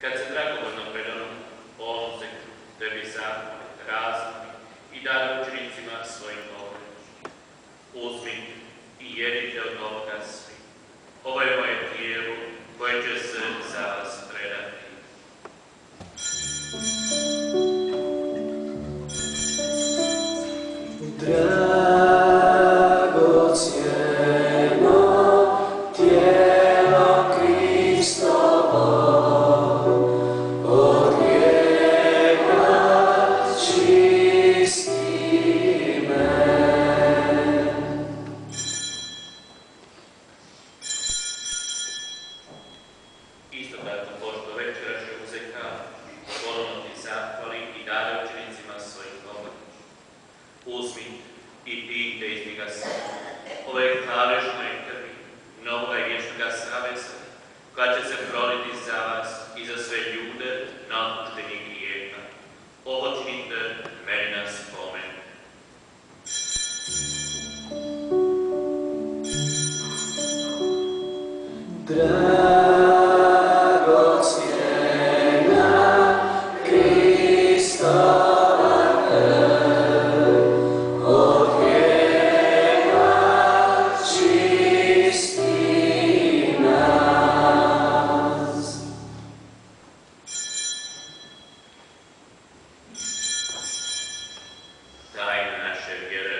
Kad se dragovoljno predano on se tebi zakone, razumi i dade učenicima svojim ovom. Uzmi i jedite od ovoga svi. Ovo je moje tijelo koje će se za vas predati. Isto tako, pošto večera će uzeti ponovno ti zahvali i dade učenicima svojih ovom. Uzmi i pijte iz njega svi. Ovo je kalež moje krvi, novoga i vječnoga saveza, koja će se proliti za vas i za sve ljude na opuštenje grijeha. Ovo činite meni na spomen. Tajne naše vjere